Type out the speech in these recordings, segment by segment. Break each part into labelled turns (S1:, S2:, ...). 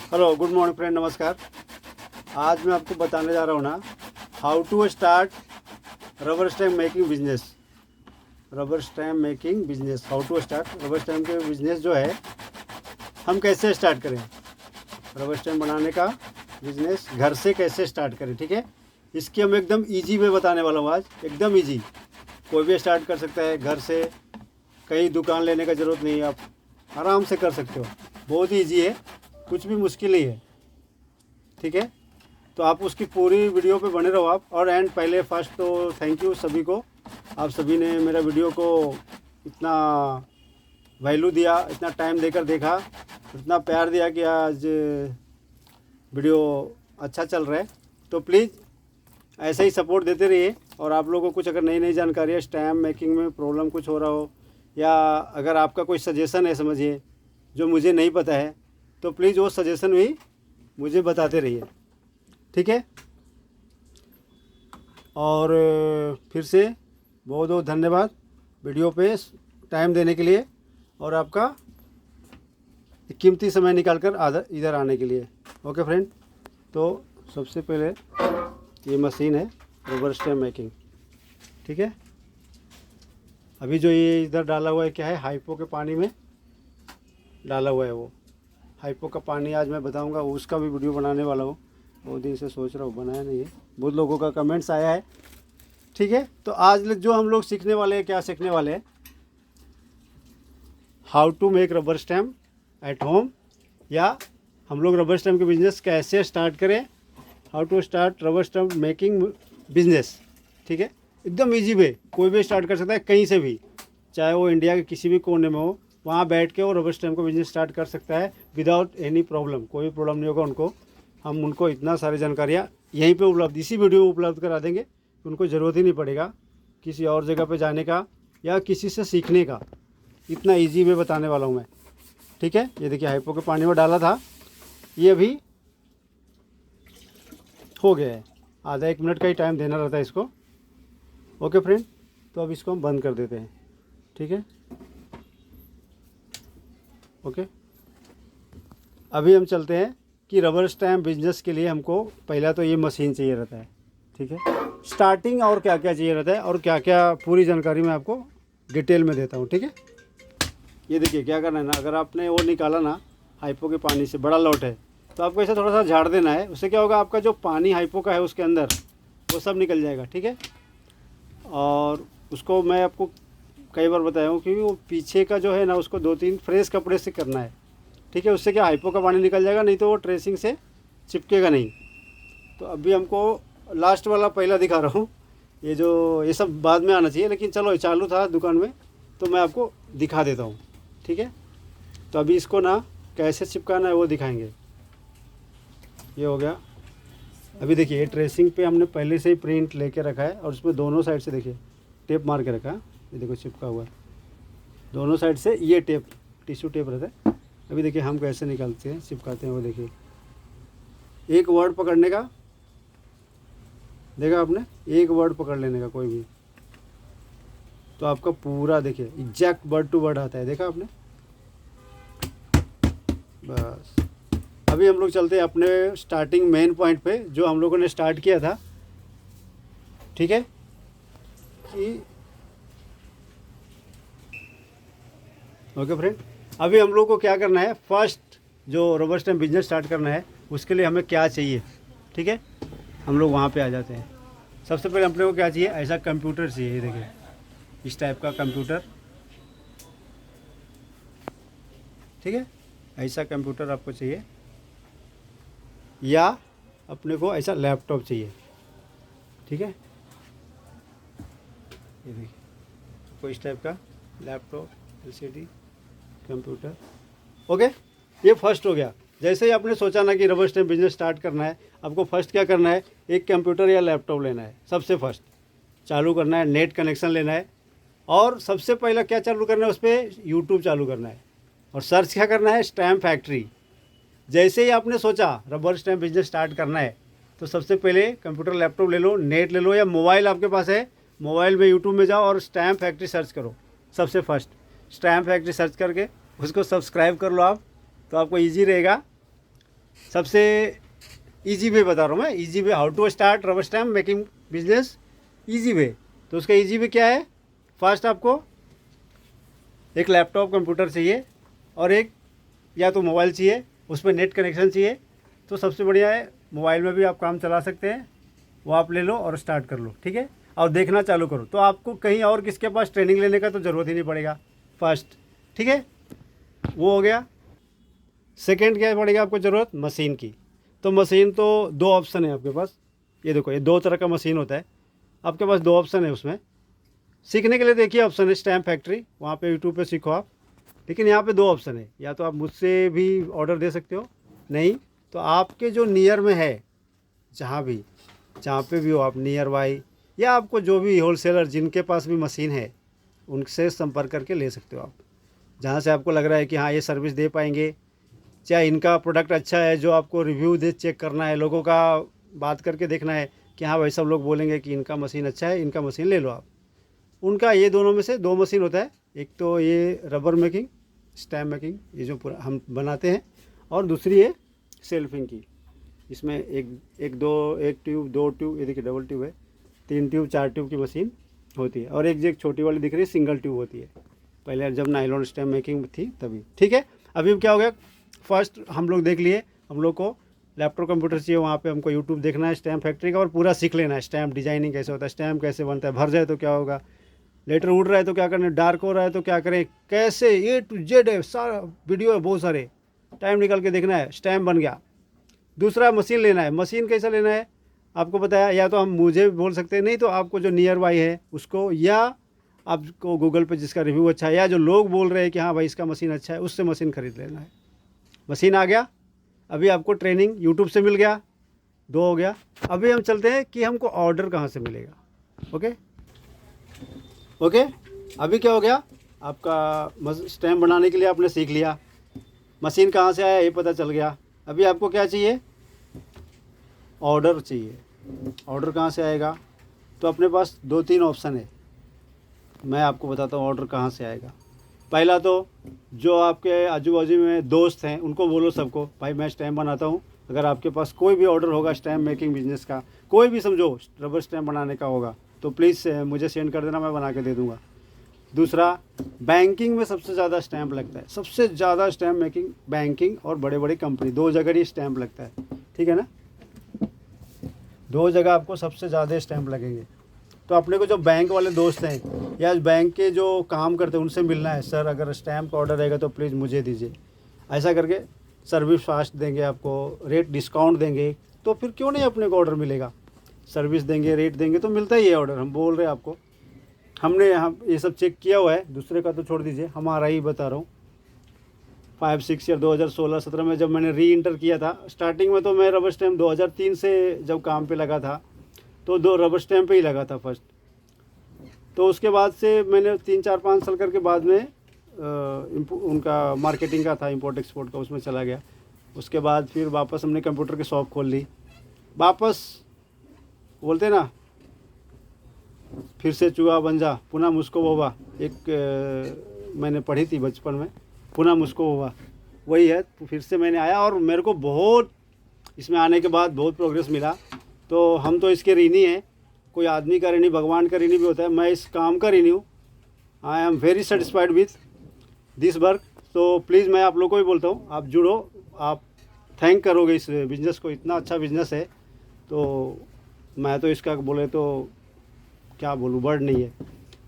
S1: Hello, good morning friend, नमस्कार। आज मैं आपको बताने जा रहा हूँ ना, how to start rubber stamp making business. Rubber stamp making business, how to start rubber stamp के बिजनेस जो है हम कैसे स्टार्ट करें। रबर स्टैम्प बनाने का बिजनेस घर से कैसे स्टार्ट करें, ठीक है। इसकी हम एकदम इजी में बताने वाला हूँ आज, एकदम इजी। कोई भी स्टार्ट कर सकता है घर से, कहीं दुकान लेने का ज़रूरत नहीं है, आप आराम से कर सकते हो। बहुत ही ईजी है, कुछ भी मुश्किल नहीं है, ठीक है। तो आप उसकी पूरी वीडियो पे बने रहो आप। और एंड पहले फर्स्ट तो थैंक यू सभी को, आप सभी ने मेरा वीडियो को इतना वैल्यू दिया, इतना टाइम देकर देखा, इतना प्यार दिया कि आज वीडियो अच्छा चल रहा है। तो प्लीज़ ऐसे ही सपोर्ट देते रहिए। और आप लोगों को कुछ अगर नई नई जानकारी है, स्टैम्प मेकिंग में प्रॉब्लम कुछ हो रहा हो, या अगर आपका कोई सजेशन है, समझिए जो मुझे नहीं पता है, तो प्लीज़ वो सजेशन भी मुझे बताते रहिए, ठीक है। और फिर से बहुत बहुत धन्यवाद वीडियो पे टाइम देने के लिए और आपका कीमती समय निकाल कर इधर आने के लिए। ओके फ्रेंड, तो सबसे पहले ये मशीन है रबर स्टैम्प मेकिंग, ठीक है। अभी जो ये इधर डाला हुआ है क्या है, हाइपो के पानी में डाला हुआ है। वो हाइपो का पानी आज मैं बताऊंगा, उसका भी वीडियो बनाने वाला हूँ। बहुत दिन से सोच रहा हूँ, बनाया नहीं है। बहुत लोगों का कमेंट्स आया है, ठीक है। तो आज जो हम लोग सीखने वाले हैं, क्या सीखने वाले हैं, how to make rubber stamp at home, या हम लोग रबर स्टैम्प के बिजनेस कैसे स्टार्ट करें, how to start rubber stamp making business, ठीक है। एकदम ईजी वे, कोई भी स्टार्ट कर सकता है कहीं से भी, चाहे वो इंडिया के किसी भी कोने में हो, वहाँ बैठ के वो रबर स्टैम्प का बिजनेस स्टार्ट कर सकता है विदाउट एनी प्रॉब्लम। कोई प्रॉब्लम नहीं होगा उनको। हम उनको इतना सारी जानकारियाँ यहीं पे उपलब्ध, इसी वीडियो में उपलब्ध करा देंगे। उनको ज़रूरत ही नहीं पड़ेगा किसी और जगह पे जाने का या किसी से सीखने का। इतना इजी वे बताने वाला हूँ मैं, ठीक है। ये देखिए हाइपो के पानी में डाला था, ये अभी हो गया है। आधा 1 मिनट का ही टाइम देना रहता है इसको। ओके फ्रेंड, तो अब इसको हम बंद कर देते हैं, ठीक है। ओके, अभी हम चलते हैं कि रबर स्टैम्प बिजनेस के लिए हमको पहला तो ये मशीन चाहिए रहता है, ठीक है। स्टार्टिंग और क्या क्या चाहिए रहता है और क्या क्या पूरी जानकारी मैं आपको डिटेल में देता हूँ, ठीक है। ये देखिए क्या करना है ना, अगर आपने वो निकाला ना हाइपो के पानी से, बड़ा लॉट है, तो आपको ऐसा थोड़ा सा झाड़ देना है। उससे क्या होगा, आपका जो पानी हाइपो का है उसके अंदर वो सब निकल जाएगा, ठीक है। और उसको मैं आपको कई बार बताया हूँ कि वो पीछे का जो है ना, उसको 2-3 फ्रेश कपड़े से करना है, ठीक है। उससे क्या हाइपो का पानी निकल जाएगा, नहीं तो वो ट्रेसिंग से चिपकेगा नहीं। तो अभी हमको लास्ट वाला पहला दिखा रहा हूँ। ये सब बाद में आना चाहिए, लेकिन चलो चालू था दुकान में तो मैं आपको दिखा देता हूँ, ठीक है। तो अभी इसको ना कैसे चिपकाना है वो दिखाएंगे। ये हो गया। अभी देखिए ये ट्रेसिंग पे हमने पहले से ही प्रिंट लेके रखा है और उसमें दोनों साइड से देखिए टेप मार के रखा है। ये देखो चिपका हुआ है दोनों साइड से, ये टेप टिश्यू टेप रहता है। अभी देखिए हम कैसे निकालते हैं, चिपकाते हैं। वो देखिए एक वर्ड पकड़ने का, देखा आपने, एक वर्ड पकड़ लेने का कोई भी, तो आपका पूरा देखिए एग्जैक्ट वर्ड टू वर्ड आता है, देखा आपने। बस अभी हम लोग चलते हैं अपने स्टार्टिंग मेन पॉइंट पे जो हम लोगों ने स्टार्ट किया था, ठीक है। कि ओके फ्रेंड, अभी हम लोग को क्या करना है, फर्स्ट जो रबर स्टैम्प बिजनेस स्टार्ट करना है उसके लिए हमें क्या चाहिए, ठीक है। हम लोग वहाँ पे आ जाते हैं। सबसे पहले अपने को क्या चाहिए, ऐसा कंप्यूटर चाहिए। ये देखिए इस टाइप का कंप्यूटर, ठीक है। ऐसा कंप्यूटर आपको चाहिए, या अपने को ऐसा लैपटॉप चाहिए, ठीक है। ये देखिए कोई इस टाइप का लैपटॉप, एलसीडी, कंप्यूटर। ओके, ये फर्स्ट हो गया। जैसे ही आपने सोचा ना कि रबर स्टैम्प बिजनेस स्टार्ट करना है, आपको फर्स्ट क्या करना है, एक कंप्यूटर या लैपटॉप लेना है। सबसे फर्स्ट चालू करना है, नेट कनेक्शन लेना है, और सबसे पहला क्या चालू करना है, उस पर यूट्यूब चालू करना है और सर्च क्या करना है, स्टैम्प फैक्ट्री। जैसे ही आपने सोचा रबर स्टैम्प बिजनेस स्टार्ट करना है, तो सबसे पहले कंप्यूटर लैपटॉप ले लो, नेट ले लो, या मोबाइल आपके पास है, मोबाइल में यूट्यूब में जाओ और स्टैम्प फैक्ट्री सर्च करो। सबसे फर्स्ट स्टैम्प फैक्ट्री सर्च करके उसको सब्सक्राइब कर लो आप, तो आपको ईजी रहेगा सबसे इजी वे बता रहा हूँ मैं, easy way, how to start rubber stamp making business easy way. तो उसका इजी वे क्या है? फर्स्ट आपको एक लैपटॉप कंप्यूटर चाहिए और एक या तो मोबाइल चाहिए, उसमें नेट कनेक्शन चाहिए। तो सबसे बढ़िया है, मोबाइल में भी आप काम चला सकते हैं, वो आप ले लो और स्टार्ट कर लो, ठीक है। और देखना चालू करो, तो आपको कहीं और किसके पास ट्रेनिंग लेने का तो ज़रूरत ही नहीं पड़ेगा फर्स्ट, ठीक है। वो हो गया। सेकंड क्या पड़ेगा आपको ज़रूरत? मशीन की। तो मशीन तो दो ऑप्शन है आपके पास। ये देखो, ये दो तरह का मशीन होता है आपके पास, दो ऑप्शन है उसमें। सीखने के लिए देखिए ऑप्शन है स्टैम्प फैक्ट्री, वहाँ पे यूट्यूब पे सीखो आप। लेकिन यहाँ पे दो ऑप्शन है, या तो आप मुझसे भी ऑर्डर दे सकते हो, नहीं तो आपके जो नियर में है, जहाँ पे भी हो आप नियर बाई, या आपको जो भी होलसेलर जिनके पास भी मशीन है उनसे संपर्क करके ले सकते हो आप। जहाँ से आपको लग रहा है कि हाँ ये सर्विस दे पाएंगे, चाहे इनका प्रोडक्ट अच्छा है, जो आपको रिव्यू दे चेक करना है, लोगों का बात करके देखना है कि हाँ भाई सब लोग बोलेंगे कि इनका मशीन अच्छा है, इनका मशीन ले लो आप। उनका ये दोनों में से दो मशीन होता है, एक तो ये रबर मेकिंग, स्टैम्प मेकिंग, ये जो पूरा हम बनाते हैं, और दूसरी है सेल्फिंग की। इसमें एक ट्यूब, दो ट्यूब, ये देखिए डबल ट्यूब है, 3 ट्यूब 4 ट्यूब की मशीन होती है, और एक छोटी वाली दिख रही है सिंगल ट्यूब होती है, पहले जब नायलॉन स्टैम्प मेकिंग थी तभी, ठीक है। अभी क्या हो गया, फर्स्ट हम लोग देख लिए, हम लोग को लैपटॉप कंप्यूटर चाहिए, वहाँ पे हमको यूट्यूब देखना है स्टैम्प फैक्ट्री का और पूरा सीख लेना है, स्टैम्प डिजाइनिंग कैसे होता है, स्टैम्प कैसे बनता है, भर जाए तो क्या होगा, लेटर उड़ रहा है तो क्या करना है, डार्क हो रहा है तो क्या करें, कैसे A to Z है, सारा वीडियो है, बहुत सारे, टाइम निकाल के देखना है, स्टैम्प बन गया। दूसरा मशीन लेना है, मशीन कैसा लेना है आपको बताया, या तो हम मुझे बोल सकते हैं, नहीं तो आपको जो नियर बाई है उसको, या आपको गूगल पे जिसका रिव्यू अच्छा है, या जो लोग बोल रहे हैं कि हाँ भाई इसका मशीन अच्छा है, उससे मशीन खरीद लेना है। मशीन आ गया, अभी आपको ट्रेनिंग यूट्यूब से मिल गया, दो हो गया। अभी हम चलते हैं कि हमको ऑर्डर कहाँ से मिलेगा। ओके, अभी क्या हो गया, आपका स्टैम्प बनाने के लिए आपने सीख लिया, मशीन कहाँ से आया ये पता चल गया। अभी आपको क्या चाहिए? ऑर्डर चाहिए। ऑर्डर कहाँ से आएगा? तो अपने पास 2-3 ऑप्शन है, मैं आपको बताता हूँ ऑर्डर कहाँ से आएगा। पहला तो जो आपके आजू बाजू में दोस्त हैं उनको बोलो सबको, भाई मैं स्टैम्प बनाता हूँ, अगर आपके पास कोई भी ऑर्डर होगा स्टैम्प मेकिंग बिजनेस का, कोई भी समझो रबर स्टैम्प बनाने का होगा, तो प्लीज़ मुझे सेंड कर देना, मैं बना के दे दूँगा। दूसरा, बैंकिंग में सबसे ज़्यादा स्टैम्प लगता है, सबसे ज़्यादा स्टैम्प मेकिंग बैंकिंग और बड़े बड़े कंपनी, दो जगह ही स्टैम्प लगता है, ठीक है ना, दो जगह आपको सबसे ज़्यादा स्टैम्प लगेंगे। तो अपने को जो बैंक वाले दोस्त हैं या बैंक के जो काम करते हैं उनसे मिलना है, सर अगर स्टैम्प का ऑर्डर रहेगा तो प्लीज़ मुझे दीजिए, ऐसा करके सर्विस फास्ट देंगे आपको, रेट डिस्काउंट देंगे, तो फिर क्यों नहीं अपने को ऑर्डर मिलेगा। सर्विस देंगे, रेट देंगे तो मिलता ही है ऑर्डर। हम बोल रहे हैं आपको, हमने ये सब चेक किया हुआ है, दूसरे का तो छोड़ दीजिए, हमारा ही बता रहा हूँ। 5-6 ईयर 2016-17 में जब मैंने री इंटर किया था, स्टार्टिंग में तो मैं रबर स्टैम्प 2003 से जब काम पे लगा था तो 2 रबर स्टैम्प पे ही लगा था फर्स्ट। तो उसके बाद से मैंने 3-4-5 साल करके बाद में उनका मार्केटिंग का था, इंपोर्ट एक्सपोर्ट का, उसमें चला गया। उसके बाद फिर वापस हमने कंप्यूटर की शॉप खोल ली, वापस बोलते ना फिर से चूहा बन जा पुनः मुझको होगा, एक मैंने पढ़ी थी बचपन में, पुनः मुझको होगा, वही है। फिर से मैंने आया और मेरे को बहुत इसमें आने के बाद बहुत प्रोग्रेस मिला। तो हम तो इसके ऋणी हैं, कोई आदमी का ऋणी भगवान का ऋणी भी होता है, मैं इस काम का ऋणी हूँ। I am very satisfied with this work. तो प्लीज़ मैं आप लोग को भी बोलता हूँ, आप जुड़ो, आप थैंक करोगे इस बिज़नेस को, इतना अच्छा बिज़नेस है। तो मैं तो इसका बोले तो क्या बोलूँ, वर्ड नहीं है,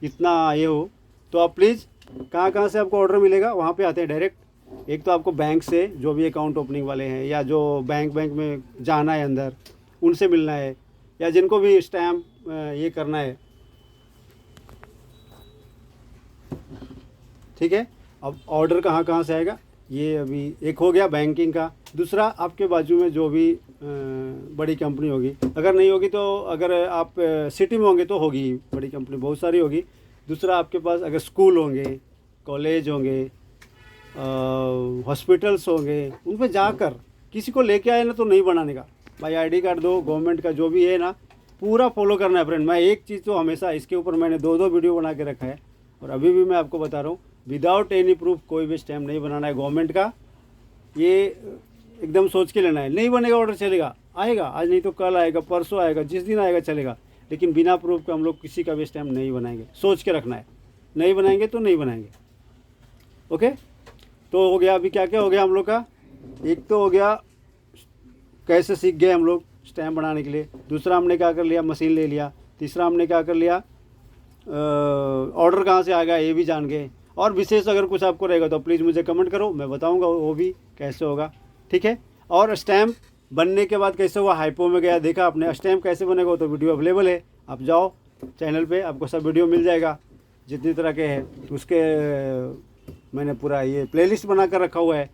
S1: इतना ये हो। तो आप प्लीज़, कहाँ से आपको ऑर्डर मिलेगा वहाँ पे आते हैं डायरेक्ट। एक तो आपको बैंक से जो भी अकाउंट ओपनिंग वाले हैं, या जो बैंक में जाना है अंदर, उनसे मिलना है, या जिनको भी स्टैम्प ये करना है, ठीक है। अब ऑर्डर कहाँ से आएगा, ये अभी एक हो गया बैंकिंग का। दूसरा, आपके बाजू में जो भी बड़ी कंपनी होगी, अगर नहीं होगी तो, अगर आप सिटी में होंगे तो होगी, बड़ी कंपनी बहुत सारी होगी। दूसरा, आपके पास अगर स्कूल होंगे, कॉलेज होंगे, हॉस्पिटल्स होंगे, उन पर जाकर किसी को लेके आए ना तो नहीं बनाने का, भाई आईडी कार्ड दो, गवर्नमेंट का जो भी है ना पूरा फॉलो करना है फ्रेंड। मैं एक चीज़ तो हमेशा, इसके ऊपर मैंने 2 वीडियो बना के रखा है, और अभी भी मैं आपको बता रहा हूँ, विदाउट एनी प्रूफ कोई भी स्टैम्प नहीं बनाना है गवर्नमेंट का। ये एकदम सोच के लेना है। नहीं बनेगा ऑर्डर चलेगा, आएगा आज नहीं तो कल आएगा, परसों आएगा, जिस दिन आएगा चलेगा, लेकिन बिना प्रूफ के हम लोग किसी का भी स्टैम्प नहीं बनाएंगे। सोच के रखना है, नहीं बनाएंगे तो नहीं बनाएंगे। ओके, तो हो गया। अभी क्या क्या हो गया हम लोग का, एक तो हो गया कैसे सीख गए हम लोग स्टैम्प बनाने के लिए, दूसरा हमने क्या कर लिया, मशीन ले लिया, तीसरा हमने क्या कर लिया, ऑर्डर कहाँ से आ गया ये भी जान गए। और विशेष अगर कुछ आपको रहेगा तो प्लीज़ मुझे कमेंट करो, मैं बताऊंगा वो भी कैसे होगा, ठीक है। और स्टैम्प बनने के बाद कैसे हुआ, हाइपो में गया देखा आपने स्टैम्प कैसे बनेगा, तो वीडियो अवेलेबल है, आप जाओ चैनल पे, आपको सब वीडियो मिल जाएगा जितनी तरह के हैं। तो उसके मैंने पूरा ये प्लेलिस्ट बना कर रखा हुआ है,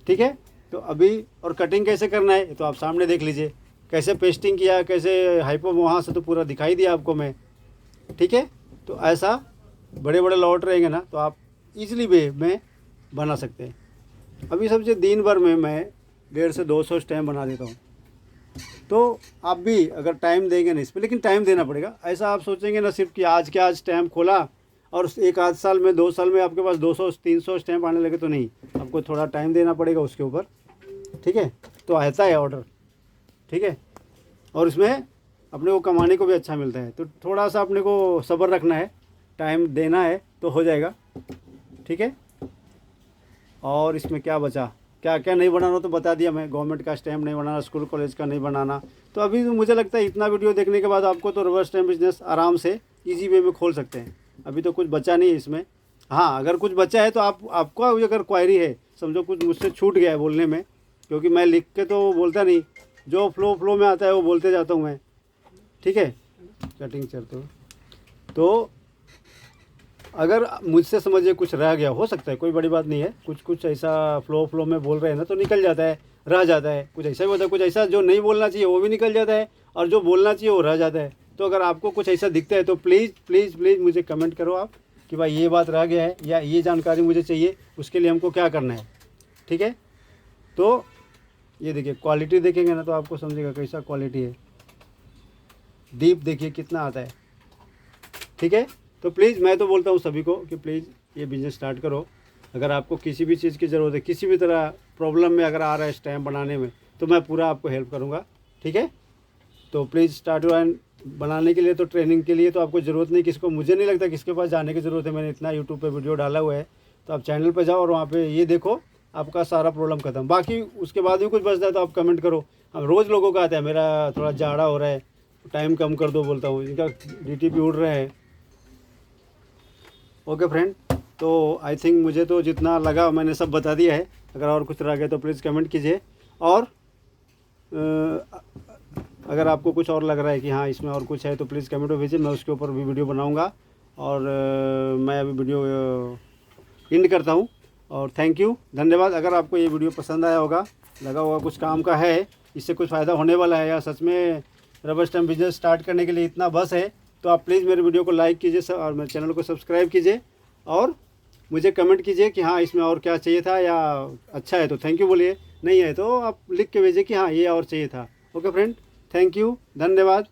S1: ठीक है। तो अभी और कटिंग कैसे करना है तो आप सामने देख लीजिए, कैसे पेस्टिंग किया, कैसे हाइपो वहाँ से तो पूरा दिखाई दिया आपको मैं, ठीक है। तो ऐसा बड़े बड़े लॉट रहेंगे ना तो आप इजीली वे में बना सकते हैं। अभी सबसे दिन भर में मैं 150 से 200 स्टैम्प बना देता हूँ। तो आप भी अगर टाइम देंगे ना इस पर, लेकिन टाइम देना पड़ेगा। ऐसा आप सोचेंगे ना सिर्फ कि आज के आज स्टैम्प खोला और एक आध साल में 2 साल में आपके पास 200-300 स्टैम्प आने लगे, तो नहीं, आपको थोड़ा टाइम देना पड़ेगा उसके ऊपर, ठीक है। तो आता है ऑर्डर, ठीक है, और इसमें अपने को कमाने को भी अच्छा मिलता है। तो थोड़ा सा अपने को सब्र रखना है, टाइम देना है तो हो जाएगा, ठीक है। और इसमें क्या बचा, क्या क्या नहीं बनाना तो बता दिया मैं। गवर्नमेंट का स्टैम्प नहीं बनाना, स्कूल कॉलेज का नहीं बनाना। तो अभी मुझे लगता है इतना वीडियो देखने के बाद आपको तो रबर स्टैम्प बिजनेस आराम से ईजी वे में खोल सकते हैं। अभी तो कुछ बचा नहीं है इसमें। हाँ, अगर कुछ बचा है तो आपको अगर क्वायरी है, समझो कुछ मुझसे छूट गया है बोलने में, क्योंकि मैं लिख के तो बोलता नहीं, जो फ्लो में आता है वो बोलते जाता हूँ मैं, ठीक है। कटिंग चलते हो तो अगर मुझसे समझिए कुछ रह गया, हो सकता है, कोई बड़ी बात नहीं है। कुछ ऐसा फ्लो में बोल रहे हैं ना तो निकल जाता है, रह जाता है। कुछ ऐसा भी होता है, कुछ ऐसा जो नहीं बोलना चाहिए वो भी निकल जाता है, और जो बोलना चाहिए वो रह जाता है। तो अगर आपको कुछ ऐसा दिखता है तो प्लीज़ प्लीज़ प्लीज़ मुझे कमेंट करो आप कि भाई ये बात रह गया है या ये जानकारी मुझे चाहिए, उसके लिए हमको क्या करना है, ठीक है। तो ये देखिए, क्वालिटी देखेंगे ना तो आपको समझेगा कैसा क्वालिटी है। डीप देखिए कितना आता है, ठीक है। तो प्लीज़ मैं तो बोलता हूँ सभी को कि प्लीज़ ये बिज़नेस स्टार्ट करो। अगर आपको किसी भी चीज़ की ज़रूरत है, किसी भी तरह प्रॉब्लम में अगर आ रहा है स्टैम्प बनाने में, तो मैं पूरा आपको हेल्प करूँगा, ठीक है। तो प्लीज़ स्टार्ट एंड बनाने के लिए तो ट्रेनिंग के लिए तो आपको ज़रूरत नहीं, किसको, मुझे नहीं लगता किसके पास जाने की ज़रूरत है। मैंने इतना यूट्यूब पे वीडियो डाला हुआ है, तो आप चैनल पे जाओ और वहाँ पे ये देखो, आपका सारा प्रॉब्लम खत्म। बाकी उसके बाद भी कुछ बचता है तो आप कमेंट करो। हम रोज़ लोगों का आता है, मेरा थोड़ा जाड़ा हो रहा है, टाइम कम कर दो बोलता हूँ, इनका DTP उड़ रहे हैं। ओके फ्रेंड, तो आई थिंक मुझे तो जितना लगा मैंने सब बता दिया है। अगर और कुछ रह गया तो प्लीज़ कमेंट कीजिए। और अगर आपको कुछ और लग रहा है कि हाँ इसमें और कुछ है तो प्लीज़ कमेंट में भेजिए, मैं उसके ऊपर भी वीडियो बनाऊंगा। और मैं अभी वीडियो एंड करता हूँ। और थैंक यू, धन्यवाद। अगर आपको ये वीडियो पसंद आया होगा, लगा होगा कुछ काम का है, इससे कुछ फ़ायदा होने वाला है, या सच में रबर स्टैम्प बिजनेस स्टार्ट करने के लिए इतना बस है, तो आप प्लीज़ मेरे वीडियो को लाइक कीजिए और मेरे चैनल को सब्सक्राइब कीजिए, और मुझे कमेंट कीजिए कि हाँ इसमें और क्या चाहिए था, या अच्छा है तो थैंक यू बोलिए, नहीं है तो आप लिख के भेजिए कि हाँ ये और चाहिए था। ओके फ्रेंड, थैंक यू, धन्यवाद।